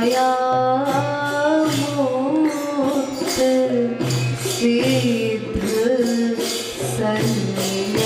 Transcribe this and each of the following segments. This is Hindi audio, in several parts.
माया मुक्त सिद्ध सन्यासी।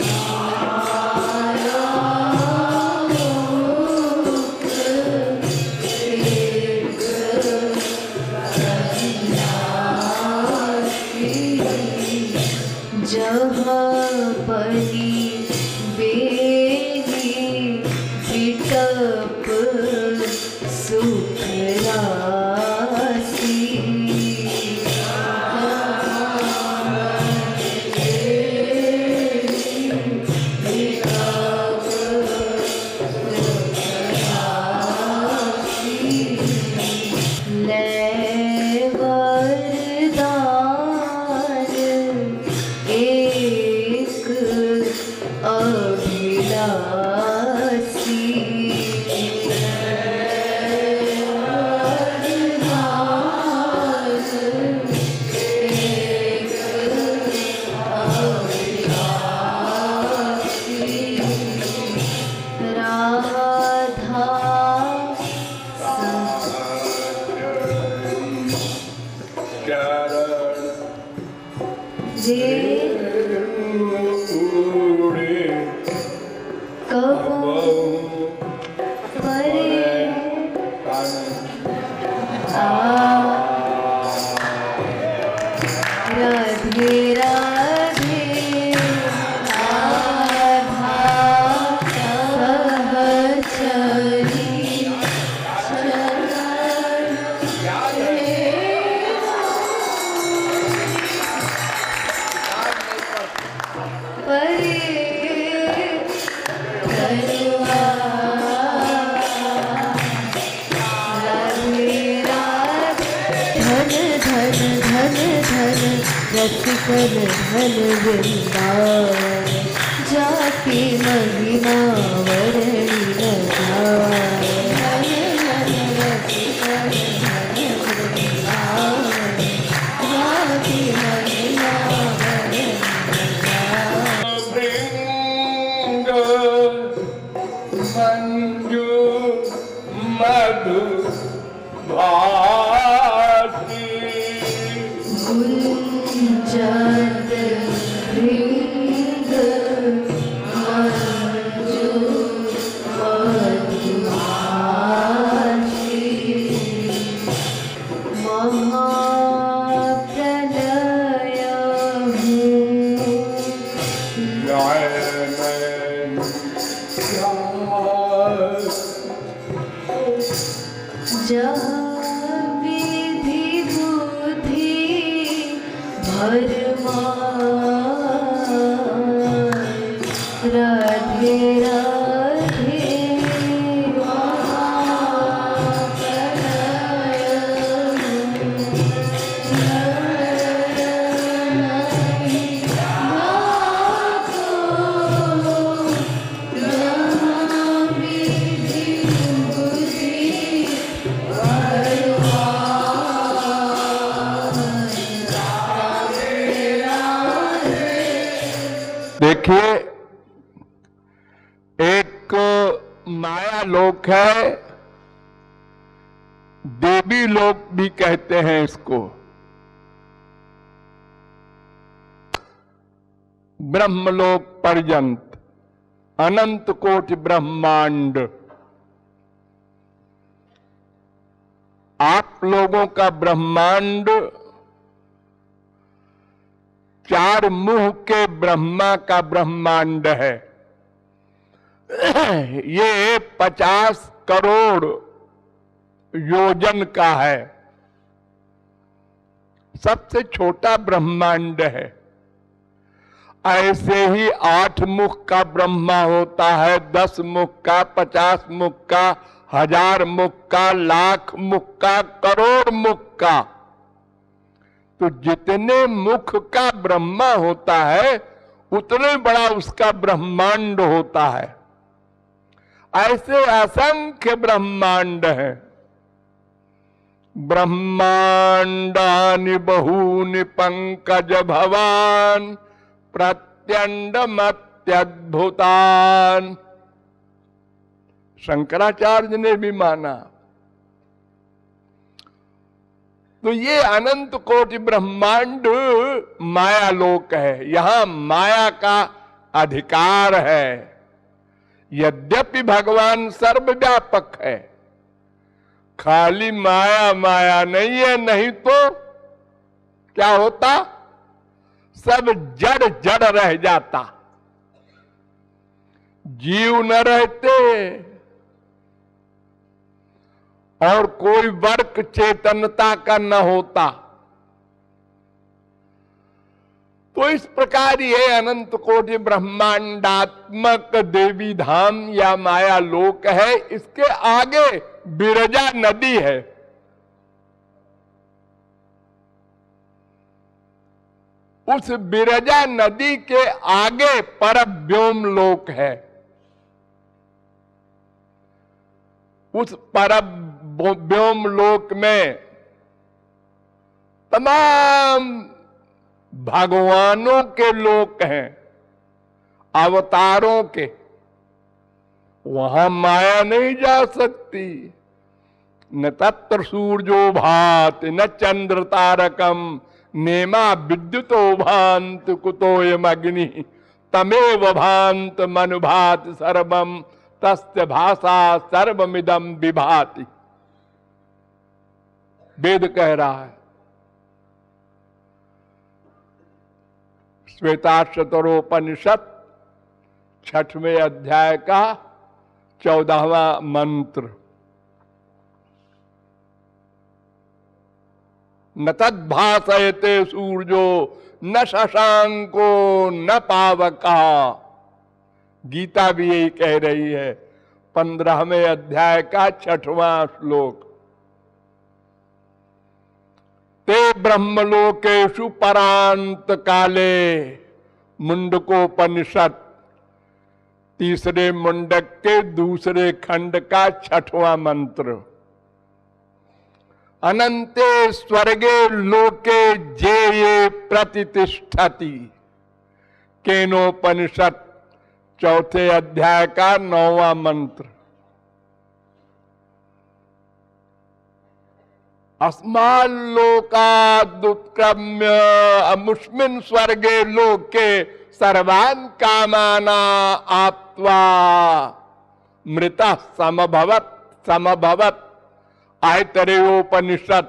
माया मुक्त सिद्ध सन्यासी। जहाँ पली बेली विटप सुख राशि। रसिकन धन वृंदावन जाति महिमा वर्णि न जाए। रसिकन धन वृंदावन जाति महिमा वर्णि न जाए। मंजू मधु जद भृंग मंजू मधुमासी। महाप्रलय जहाँ विधि बुद्धि राधे राधे देखिए, एक माया लोक है, देवी लोक भी कहते हैं इसको। ब्रह्मलोक पर्यंत अनंत कोटि ब्रह्मांड। आप लोगों का ब्रह्मांड 4 मुंह के ब्रह्मा का ब्रह्मांड है। ये 50 करोड़ योजन का है, सबसे छोटा ब्रह्मांड है। ऐसे ही 8 मुख का ब्रह्मा होता है, 10 मुख का, 50 मुख का, 1000 मुख का, लाख मुख का, करोड़ मुख का। तो जितने मुख का ब्रह्मा होता है उतने बड़ा उसका ब्रह्मांड होता है। ऐसे असंख्य ब्रह्मांड है। ब्रह्मांडानि बहूनि पंकज भवान प्रत्यंड मत्यद्भुतान। शंकराचार्य ने भी माना। तो ये अनंत कोटि ब्रह्मांड माया लोक है, यहां माया का अधिकार है। यद्यपि भगवान सर्वव्यापक है, खाली माया माया नहीं है, नहीं तो क्या होता, सब जड़ जड़ रह जाता, जीव न रहते और कोई वर्क चेतनता का न होता। तो इस प्रकार ये अनंत कोटि ब्रह्मांडात्मक देवी धाम या माया लोक है। इसके आगे बिरजा नदी है। उस बिरजा नदी के आगे परव्योम लोक है। उस परव्योम लोक में तमाम भगवानों के लोक हैं, अवतारों के। वहां माया नहीं जा सकती। न तत्र सूर्यो भाति न चंद्र तारकम नेमा विद्युतो भांत कुतोयम अग्नि तमेव भांत मनुभात सर्वम तस्य भाषा सर्वमिदम विभाति। वेद कह रहा है। श्वेताक्षतरोपनिषद 6वें अध्याय का 14वां मंत्र। न तद्भासयते सूर्यो न शशांको न पावका। गीता भी यही कह रही है, 15वें अध्याय का 6वां श्लोक। ते ब्रह्मलोकेषु परांत काले। मुंडकोपनिषद 3 मुंडक के 2 खंड का 6वां मंत्र। अनंते स्वर्गे लोके जे ये प्रतिष्ठति। केनोपनिषद 4 अध्याय का 9वां मंत्र। अस्मान् लोकाद् उत्क्रम्य अमुष्मिन् स्वर्गे लोके सर्वान् कामाना आप्त्वा मृतः समभवत्। ऐतरेयोपनिषद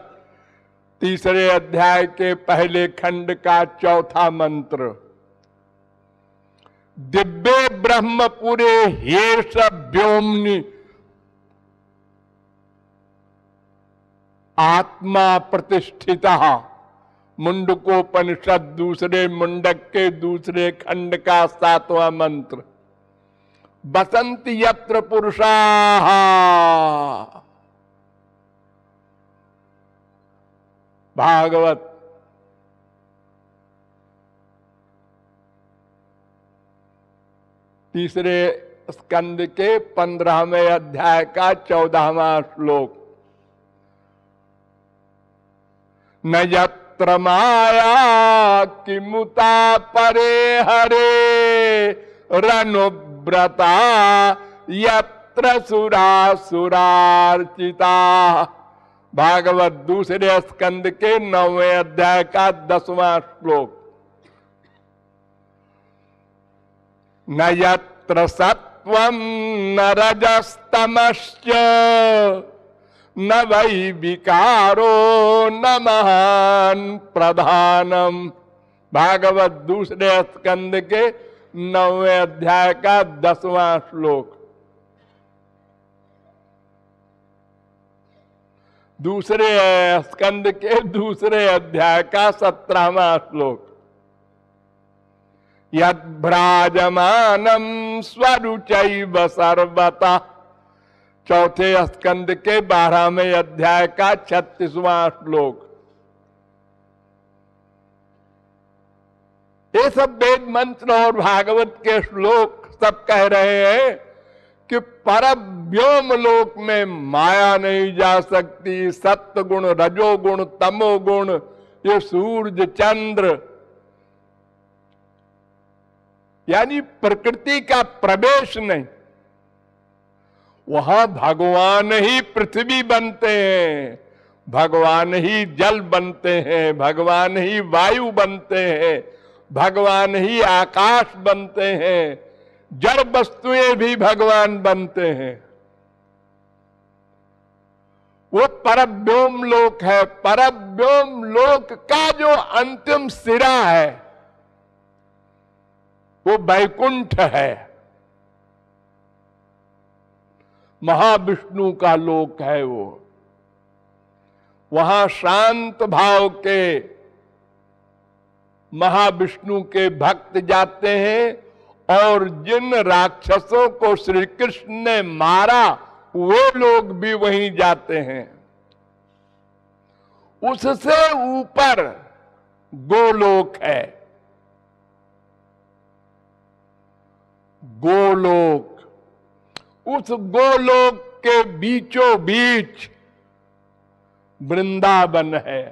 3 अध्याय के पहले खंड का 4था मंत्र। दिव्ये ब्रह्मपुरे हेष व्योम्नि आत्मा प्रतिष्ठिता। मुंडकोपनिषद 2 मुंडक के 2 खंड का 7वां मंत्र। बसंति यत्र पुरुषाः। भागवत 3 स्कंद के 15वें अध्याय का 14वां श्लोक। न यत्र माया किमुता परे हरे रनुव्रता यत्र सुरासुरार्चिता। भागवत 2 स्कंद के 9वें अध्याय का 10वां श्लोक। न यत्र सत्वं न रजस्तमश्च न वै विकारो न महान प्रधानम। भागवत 2 स्कंद के 9वें अध्याय का 10वां श्लोक। 2 स्कंद के 2 अध्याय का 17वां श्लोक। यद्भ्राजमानं स्वरुचैव सर्वतः। 4 स्कंद के 12वें अध्याय का 36वां श्लोक। ये सब वेद मंत्र और भागवत के श्लोक सब कह रहे हैं कि परव्योम लोक में माया नहीं जा सकती। सत्व गुण, रजोगुण, तमोगुण, ये सूर्य चंद्र यानी प्रकृति का प्रवेश नहीं। वहां भगवान ही पृथ्वी बनते हैं, भगवान ही जल बनते हैं, भगवान ही वायु बनते हैं, भगवान ही आकाश बनते हैं, जड़ वस्तुएं भी भगवान बनते हैं। वो परव्योम लोक है। परव्योम लोक का जो अंतिम सिरा है वो वैकुंठ है, महाविष्णु का लोक है वो। वहां शांत भाव के महाविष्णु के भक्त जाते हैं और जिन राक्षसों को श्री कृष्ण ने मारा वो लोग भी वहीं जाते हैं। उससे ऊपर गोलोक है। गोलोक, उस गोलोक के बीचों बीच वृंदावन है।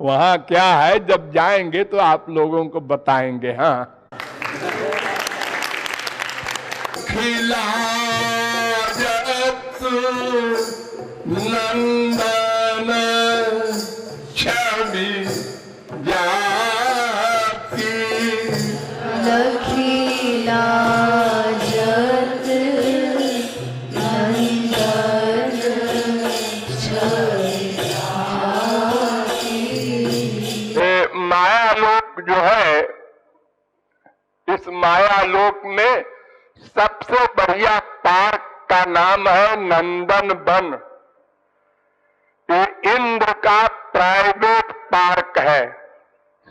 वहां क्या है, जब जाएंगे तो आप लोगों को बताएंगे। हाँ, खिलाजत नंदन छवि जाती, लखीलाजत नंदन छवि जाती। मायालोक जो है, इस मायालोक में सबसे बढ़िया पार्क का नाम है नंदन वन। ये इंद्र का प्राइवेट पार्क है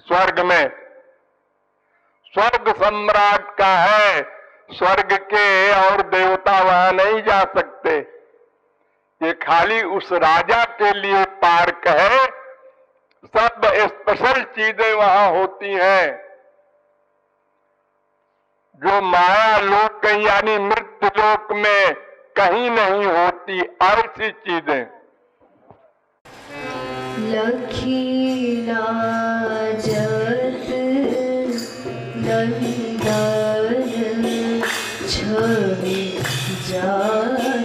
स्वर्ग में। स्वर्ग सम्राट का है, स्वर्ग के और देवता वहां नहीं जा सकते। ये खाली उस राजा के लिए पार्क है। सब स्पेशल चीजें वहां होती हैं जो माया लोक यानी मृत्यु लोक में कहीं नहीं होती। ऐसी चीजें लखीलाजत नंदन छवि जाती।